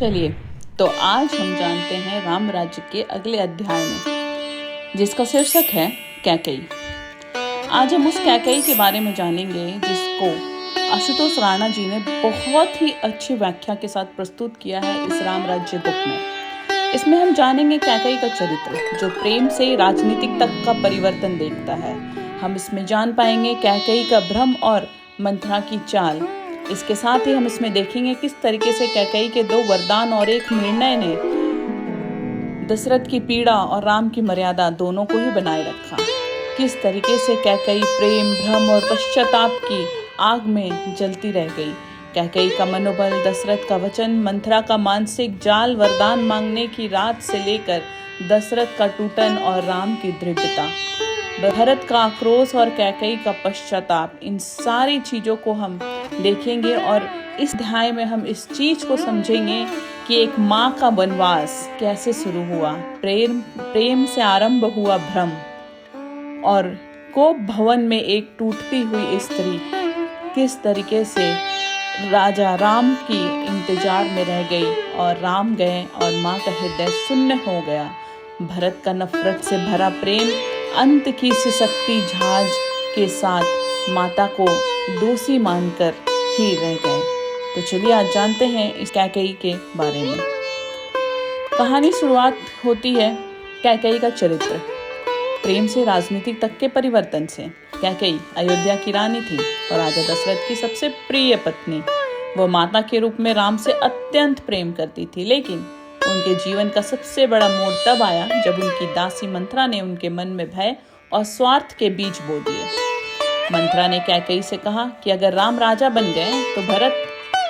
चलिए, तो आज हम जानते हैं राम राज्य के अगले अध्याय में, जिसका शीर्षक है कैकेयी। आज हम उस कैकेयी के बारे में जानेंगे जिसको आशुतोष राणा जी ने बहुत ही अच्छी व्याख्या के साथ प्रस्तुत किया है इस राम राज्य बुक में। इसमें हम जानेंगे कैकेयी का चरित्र, जो प्रेम से राजनीतिक तक का परिवर्तन देखता है। हम इसमें जान पाएंगे कैकेयी का भ्रम और मंथरा की चाल। इसके साथ ही हम इसमें देखेंगे किस तरीके से कैकेयी के 2 वरदान और एक निर्णय ने दशरथ की पीड़ा और राम की मर्यादा दोनों को ही बनाए रखा। किस तरीके से कैकेयी प्रेम, भ्रम और पश्चाताप की आग में जलती रह गई। कैकेयी का मनोबल, दशरथ का वचन, मंथरा का मानसिक जाल, वरदान मांगने की रात से लेकर दशरथ का टूटन और राम की दृढ़ता, भरत का आक्रोश और कैकेयी का पश्चाताप, इन सारी चीजों को हम देखेंगे। और इस अध्याय में हम इस चीज को समझेंगे कि एक माँ का वनवास कैसे शुरू हुआ, प्रेम से आरंभ हुआ भ्रम, और कोप भवन में एक टूटती हुई स्त्री किस तरीके से राजा राम की इंतजार में रह गई और राम गए और माँ का हृदय शून्य हो गया। भरत का नफरत से भरा प्रेम अंत की सिसकती झांझ के साथ माता को दोषी मानकर ही रह गए। तो चलिए आज जानते हैं इस कैकेयी के बारे में। कहानी शुरुआत होती है कैकेयी का चरित्र, प्रेम से राजनीतिक तक के परिवर्तन से। कैकेयी अयोध्या की रानी थी और राजा दशरथ की सबसे प्रिय पत्नी। वो माता के रूप में राम से अत्यंत प्रेम करती थी, लेकिन उनके जीवन का सबसे बड़ा मोड़ तब आया जब उनकी दासी मंथरा ने उनके मन में भय और स्वार्थ के बीज बो दिए। मंथरा ने कैकेयी से कहा कि अगर राम राजा बन गए तो भरत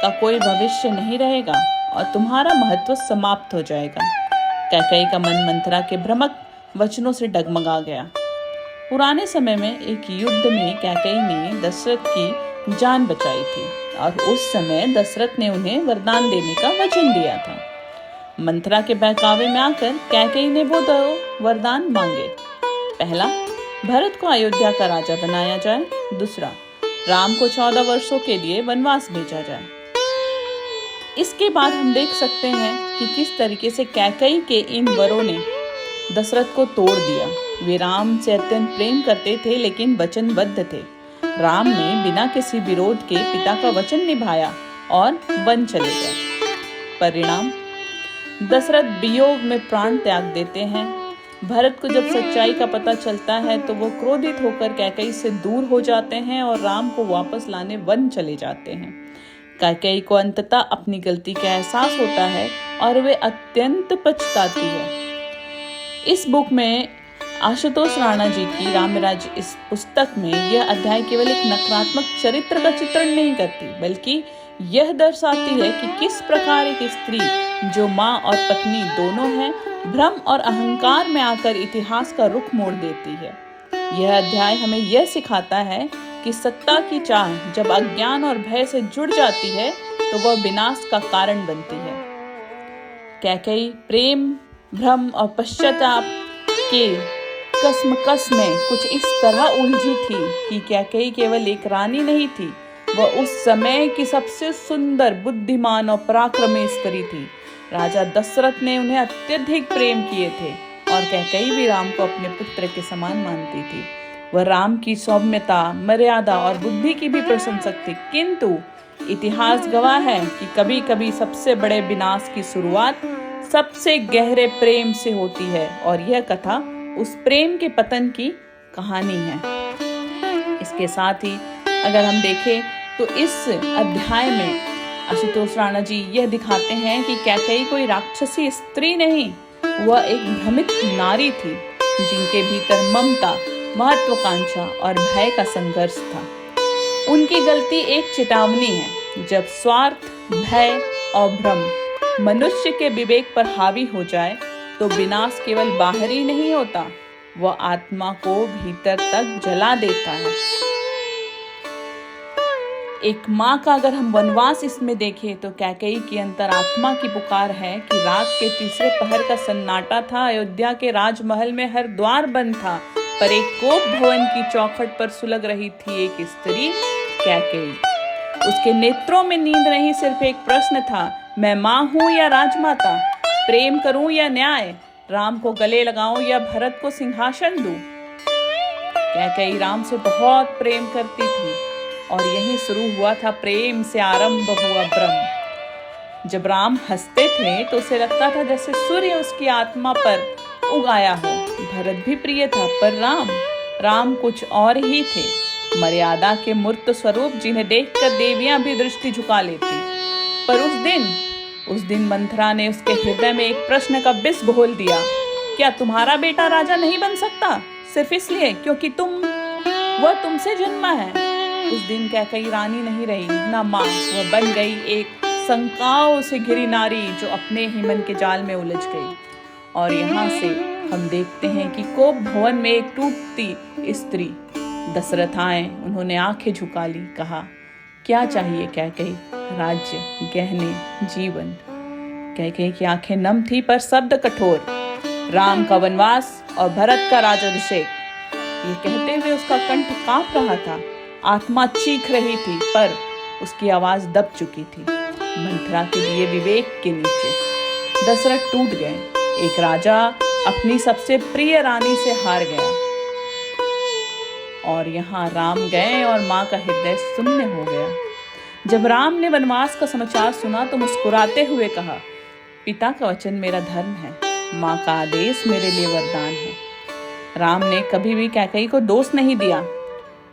का कोई भविष्य नहीं रहेगा और तुम्हारा महत्व समाप्त हो जाएगा। कैकेयी का मन मंथरा के भ्रामक वचनों से डगमगा गया। पुराने समय में एक युद्ध में कैकेयी ने दशरथ की जान बचाई थी और उस समय दशरथ ने उन्हें वरदान देने का वचन दिया था। मंथरा के बहकावे में आकर कैकेयी ने वो 2 वरदान मांगे। पहला, भरत को अयोध्या का राजा बनाया जाए। दूसरा, राम को 14 वर्षों के लिए वनवास भेजा जाए। इसके बाद हम देख सकते हैं कि किस तरीके से कैकेयी के इन वरों ने दशरथ को तोड़ दिया। वे राम से अत्यंत प्रेम करते थे, लेकिन वचनबद्ध थे। राम ने बिना किसी विरोध के पिता का वचन निभाया और वन चले गए। परिणाम, दशरथ वियोग में प्राण त्याग देते हैं। भरत को जब सच्चाई का पता चलता है तो वो क्रोधित होकर कैकेयी से दूर हो जाते हैं और राम को वापस लाने वन चले जाते हैं। कैकेयी को अंततः अपनी गलती का एहसास होता है और वे अत्यंत पछताती है। इस बुक में आशुतोष राणा जी की रामराज्य इस पुस्तक में यह अध्याय केवल एक नकारात्मक चरित्र का चित्रण नहीं करती, बल्कि यह दर्शाती है कि किस प्रकार एक स्त्री जो माँ और पत्नी दोनों है, भ्रम और अहंकार में आकर इतिहास का रुख मोड़ देती है। यह अध्याय हमें यह सिखाता है कि सत्ता की चाह जब अज्ञान और भय से जुड़ जाती है तो वह विनाश का कारण बनती है। कैकेयी प्रेम, भ्रम और पश्चाताप के कश्मकश में कुछ इस तरह उलझी थी कि कैकेयी केवल एक रानी नहीं थी, वह उस समय की सबसे सुंदर, बुद्धिमान और पराक्रमी स्त्री थी। राजा दशरथ ने उन्हें अत्यधिक प्रेम किए थे और कैकेयी भी राम को अपने पुत्र के समान मानती थी। वह राम की सौम्यता, मर्यादा और बुद्धि की भी प्रशंसक थी, किंतु इतिहास गवाह है कि कभी कभी सबसे बड़े विनाश की शुरुआत सबसे गहरे प्रेम से होती है, और यह कथा उस प्रेम के पतन की कहानी है। इसके साथ ही अगर हम देखें तो इस अध्याय में आशुतोष राणा जी यह दिखाते हैं कि कैकेयी कोई राक्षसी स्त्री नहीं, वह एक भ्रमित नारी थी जिनके भीतर ममता, महत्वाकांक्षा और भय का संघर्ष था। उनकी गलती एक चेतावनी है। जब स्वार्थ, भय और भ्रम मनुष्य के विवेक पर हावी हो जाए तो विनाश केवल बाहर ही नहीं होता, वह आत्मा को भीतर तक जला देता है। एक माँ का अगर हम वनवास इसमें देखें तो कैकेयी की अंतरात्मा की पुकार है कि रात के तीसरे पहर का सन्नाटा था। अयोध्या के राजमहल में हर द्वार बंद था, पर एक कोप भवन की चौखट पर सुलग रही थी एक स्त्री, कैकेयी। उसके नेत्रों में नींद नहीं, सिर्फ एक प्रश्न था, मैं माँ हूँ या राजमाता, प्रेम करूँ या न्याय, राम को गले लगाऊं या भरत को सिंहासन दूं। कैकेयी राम से बहुत प्रेम करती थी और यहीं शुरू हुआ था प्रेम से आरंभ हुआ ब्रह्म। जब राम हंसते थे तो उसे लगता था जैसे सूर्य उसकी आत्मा पर उगाया हो। भरत भी प्रिय था, पर राम कुछ और ही थे, मर्यादा के मूर्त स्वरूप जिन्हें देखकर देवियां भी दृष्टि झुका लेती। पर उस दिन मंथरा ने उसके हृदय में एक प्रश्न का विष घोल दिया। क्या तुम्हारा बेटा राजा नहीं बन सकता सिर्फ इसलिए क्योंकि वह तुमसे जन्मा है? उस दिन कैकेयी रानी नहीं रही, ना माँ, वह बन गई एक शंकाओं से घिरी नारी जो अपने ही मन के जाल में उलझ गई। और यहाँ से हम देखते हैं कि कोप भवन में एक टूटती स्त्री दशरथ आए। उन्होंने आंखें झुका ली, कहा, क्या चाहिए कैकेयी? राज्य, गहने, जीवन। कैकेयी की आंखें नम थी पर शब्द कठोर। राम का वनवास और भरत का राज्याभिषेक। ये कहते हुए उसका कंठ कांप रहा था, आत्मा चीख रही थी, पर उसकी आवाज दब चुकी थी। मंथरा के लिए विवेक के नीचे दशरथ टूट गए। एक राजा अपनी सबसे प्रिय रानी से हार गया। और यहाँ राम गए और माँ का हृदय शून्य हो गया। जब राम ने वनवास का समाचार सुना तो मुस्कुराते हुए कहा, पिता का वचन मेरा धर्म है, माँ का आदेश मेरे लिए वरदान है। राम ने कभी भी कैकेयी को दोष नहीं दिया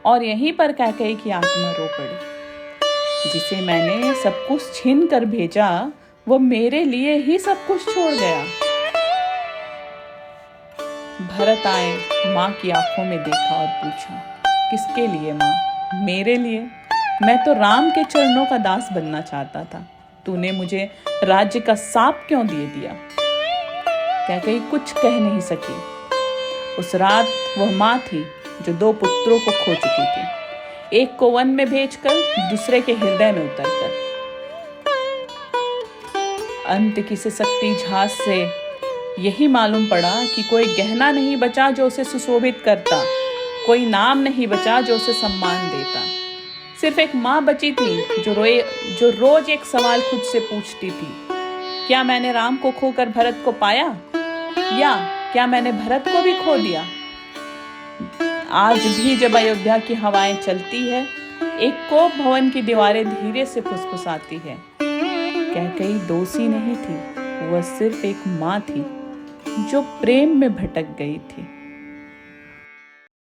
और यहीं पर कैकेयी की आत्मा रो पड़ी। जिसे मैंने सब कुछ छीन कर भेजा वो मेरे लिए ही सब कुछ छोड़ गया। भरत आए, माँ की आंखों में देखा और पूछा, किसके लिए माँ? मेरे लिए। मैं तो राम के चरणों का दास बनना चाहता था। तूने मुझे राज्य का साप क्यों दे दिया? कैकेयी कुछ कह नहीं सकी। उस रात वह माँ थी जो 2 पुत्रों को खो चुकी थी, एक को वन में भेजकर, दूसरे के हृदय में उतरकर। अंत की सिसकती झांस से यही मालूम पड़ा कि कोई गहना नहीं बचा जो उसे सुशोभित करता, कोई नाम नहीं बचा जो उसे सम्मान देता। सिर्फ एक माँ बची थी जो रोज एक सवाल खुद से पूछती थी, क्या मैंने राम को खोकर भरत को पाया, या क्या मैंने भरत को भी खो दिया? आज भी जब अयोध्या की हवाएं चलती है, एक कोप भवन की दीवारें धीरे से फुसफुसाती है। कैकेयी दोषी नहीं थी, वह सिर्फ एक माँ थी जो प्रेम में भटक गई थी।